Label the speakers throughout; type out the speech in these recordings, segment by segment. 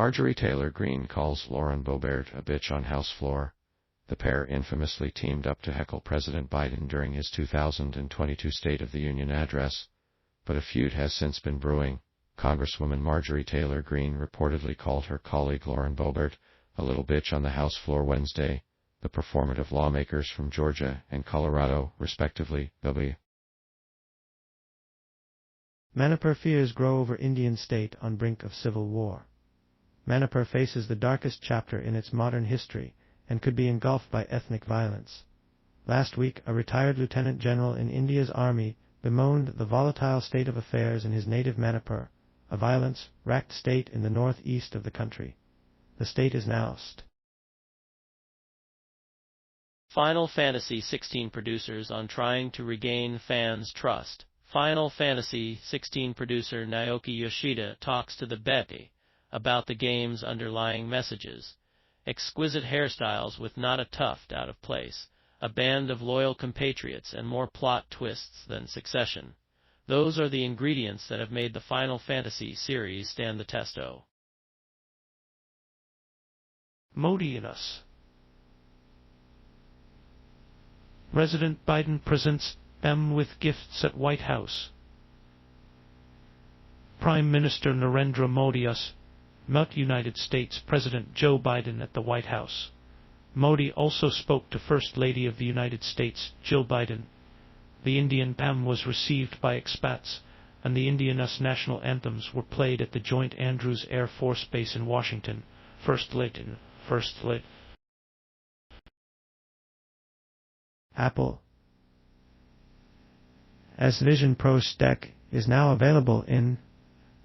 Speaker 1: Marjorie Taylor Greene calls Lauren Boebert a bitch on House floor. The pair infamously teamed up to heckle President Biden during his 2022 State of the Union address, but a feud has since been brewing. Congresswoman Marjorie Taylor Greene reportedly called her colleague Lauren Boebert a little bitch on the House floor Wednesday. The performative lawmakers from Georgia and Colorado, respectively, W.
Speaker 2: Manipur fears grow over Indian state on brink of civil war. Manipur faces the darkest chapter in its modern history and could be engulfed by ethnic violence. Last week, a retired lieutenant general in India's army bemoaned the volatile state of affairs in his native Manipur, a violence-racked state in the northeast of the country. The state is now
Speaker 3: Final Fantasy XVI producers on trying to regain fans' trust. Final Fantasy XVI producer Naoki Yoshida talks to the Betty about the game's underlying messages. Exquisite hairstyles with not a tuft out of place, a band of loyal compatriots, and more plot twists than Succession. Those are the ingredients that have made the Final Fantasy series stand the test.
Speaker 4: Modi and us. President Biden presents them with gifts at White House. Prime Minister Narendra Modi met United States President Joe Biden at the White House. Modi also spoke to First Lady of the United States, Jill Biden. The Indian PAM was received by expats, and the Indian US national anthems were played at the Joint Andrews Air Force Base in Washington. First Lady.
Speaker 2: Apple's Vision Pro deck is now available in.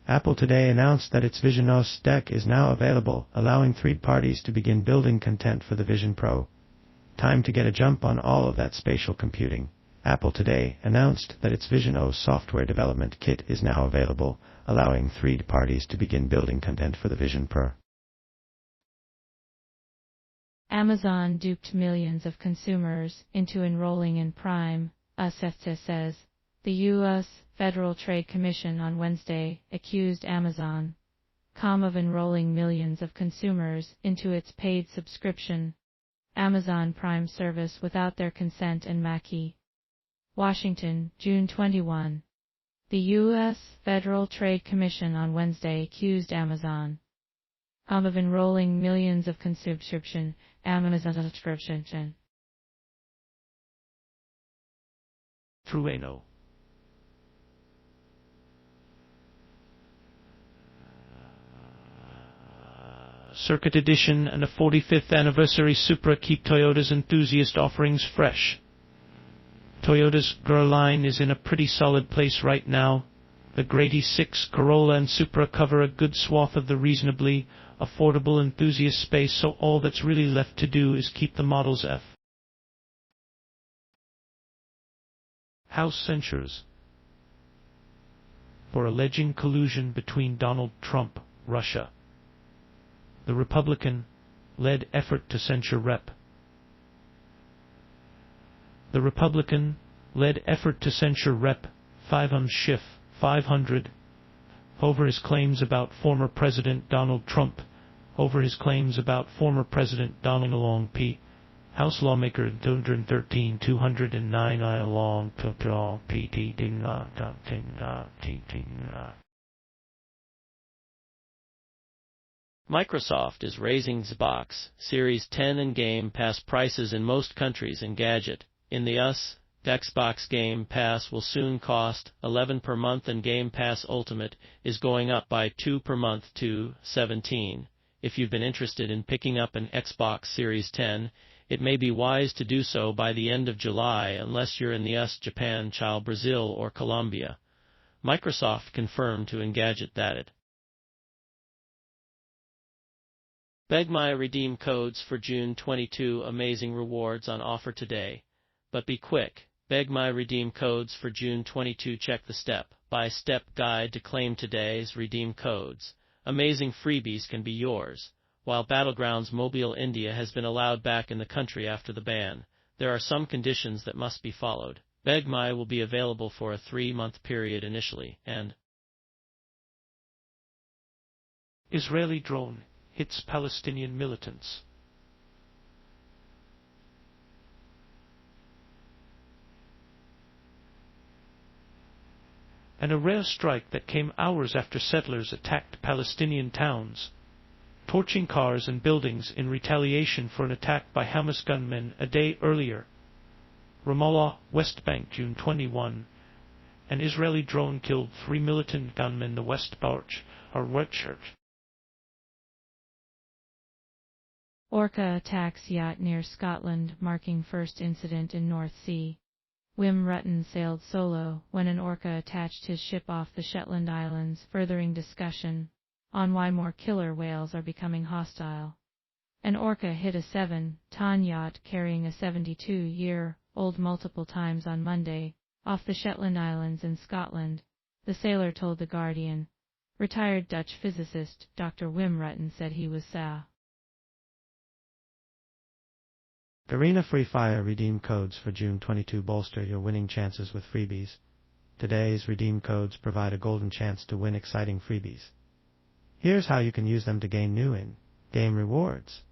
Speaker 2: Apple today announced that its Vision OS deck is now available, allowing third parties to begin building content for the Vision Pro. Time to get a jump on all of that spatial computing. Apple today announced that its Vision OS software development kit is now available, allowing third parties to begin building content for the Vision Pro.
Speaker 5: Amazon duped millions of consumers into enrolling in Prime, USFTA says. The U.S. Federal Trade Commission on Wednesday accused Amazon of enrolling millions of consumers into its paid subscription Amazon Prime service without their consent and Mackey. Washington, June 21. The U.S. Federal Trade Commission on Wednesday accused Amazon of enrolling millions of Amazon subscription
Speaker 4: through ANO. Circuit Edition and a 45th Anniversary Supra keep Toyota's enthusiast offerings fresh. Toyota's Girl line is in a pretty solid place right now. The Great E6, Corolla and Supra cover a good swath of the reasonably affordable enthusiast space, so all that's really left to do is keep the models F. House censures for alleging collusion between Donald Trump, Russia. The Republican-led effort to censure Rep. The Republican-led effort to censure Rep. 500 Schiff 500 over his claims about former President Donald Trump, over his claims about former President Donald Long P. House lawmaker 213 209 along PT.
Speaker 3: Microsoft is raising Xbox Series 10 and Game Pass prices in most countries and Gadget. In the US, Xbox Game Pass will soon cost $11 per month and Game Pass Ultimate is going up by $2 per month to $17. If you've been interested in picking up an Xbox Series 10, it may be wise to do so by the end of July unless you're in the US, Japan, Chile, Brazil, or Colombia. Microsoft confirmed to Engadget that it BegMai redeem codes for June 22 amazing rewards on offer today. But be quick, BegMai redeem codes for June 22 check the step-by-step guide to claim today's redeem codes. Amazing freebies can be yours. While Battlegrounds Mobile India has been allowed back in the country after the ban, there are some conditions that must be followed. BegMai will be available for a 3-month period initially, and
Speaker 4: Israeli drone hits Palestinian militants. And a rare strike that came hours after settlers attacked Palestinian towns, torching cars and buildings in retaliation for an attack by Hamas gunmen a day earlier. Ramallah, West Bank, June 21. An Israeli drone killed 3 militant gunmen in the West Bank, or Church.
Speaker 5: Orca attacks yacht near Scotland, marking first incident in North Sea. Wim Rutten sailed solo when an orca attached his ship off the Shetland Islands, furthering discussion on why more killer whales are becoming hostile. An orca hit a 7-ton yacht carrying a 72-year-old multiple times on Monday, off the Shetland Islands in Scotland, the sailor told The Guardian. Retired Dutch physicist Dr. Wim Rutten said he was SA.
Speaker 2: Garena Free Fire redeem codes for June 22 bolster your winning chances with freebies. Today's redeem codes provide a golden chance to win exciting freebies. Here's how you can use them to gain new in-game rewards.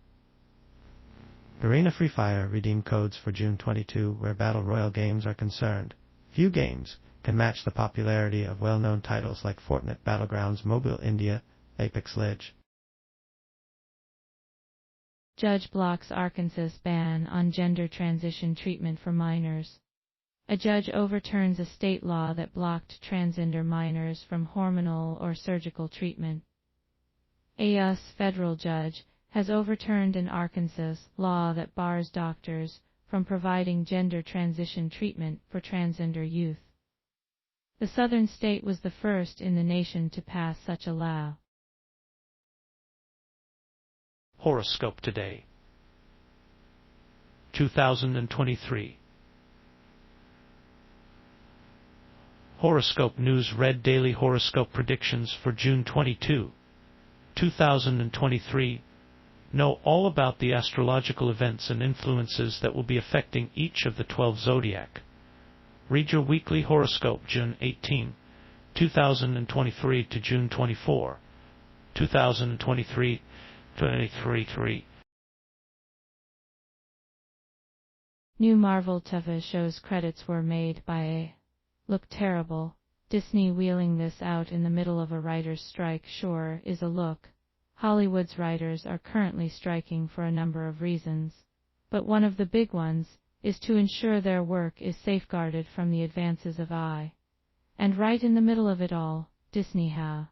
Speaker 2: Garena Free Fire redeem codes for June 22 where Battle Royale games are concerned. Few games can match the popularity of well-known titles like Fortnite Battlegrounds Mobile India, Apex Legends.
Speaker 5: Judge blocks Arkansas' ban on gender transition treatment for minors. A judge overturns a state law that blocked transgender minors from hormonal or surgical treatment. A U.S. federal judge has overturned an Arkansas law that bars doctors from providing gender transition treatment for transgender youth. The southern state was the first in the nation to pass such a law.
Speaker 4: Horoscope today, 2023. Horoscope News Red Daily Horoscope Predictions for June 22, 2023. Know all about the astrological events and influences that will be affecting each of the 12 zodiac. Read your weekly horoscope June 18, 2023 to June 24, 2023.
Speaker 5: New Marvel TV shows credits were made by a look terrible. Disney wheeling this out in the middle of a writer's strike sure is a look. Hollywood's writers are currently striking for a number of reasons, but one of the big ones is to ensure their work is safeguarded from the advances of AI. And right in the middle of it all, Disney ha.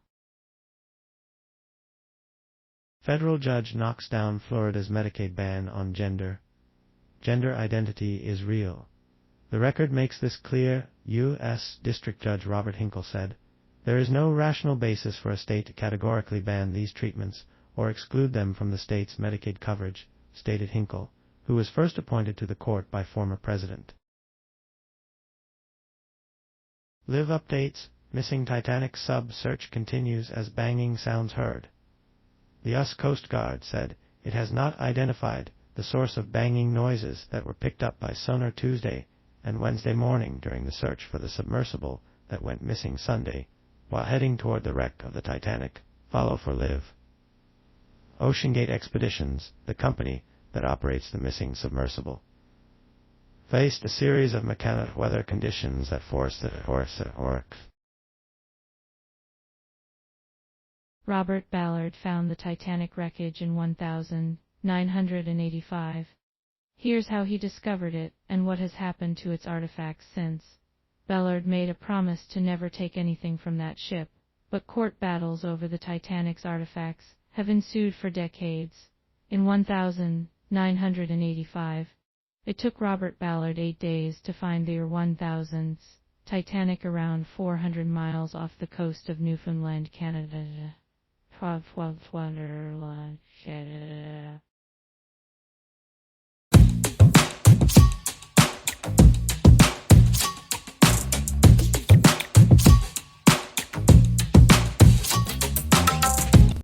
Speaker 2: Federal judge knocks down Florida's Medicaid ban on gender. Gender identity is real. The record makes this clear, U.S. District Judge Robert Hinkle said. There is no rational basis for a state to categorically ban these treatments or exclude them from the state's Medicaid coverage, stated Hinkle, who was first appointed to the court by former President. Live updates, missing Titanic sub search continues as banging sounds heard. The U.S. Coast Guard said it has not identified the source of banging noises that were picked up by sonar Tuesday and Wednesday morning during the search for the submersible that went missing Sunday, while heading toward the wreck of the Titanic. Follow for Live. OceanGate Expeditions, the company that operates the missing submersible, faced a series of mechanical weather conditions that forced the orc.
Speaker 5: Robert Ballard found the Titanic wreckage in 1985. Here's how he discovered it, and what has happened to its artifacts since. Ballard made a promise to never take anything from that ship, but court battles over the Titanic's artifacts have ensued for decades. In 1985, it took Robert Ballard 8 days to find the year 1000's Titanic around 400 miles off the coast of Newfoundland, Canada.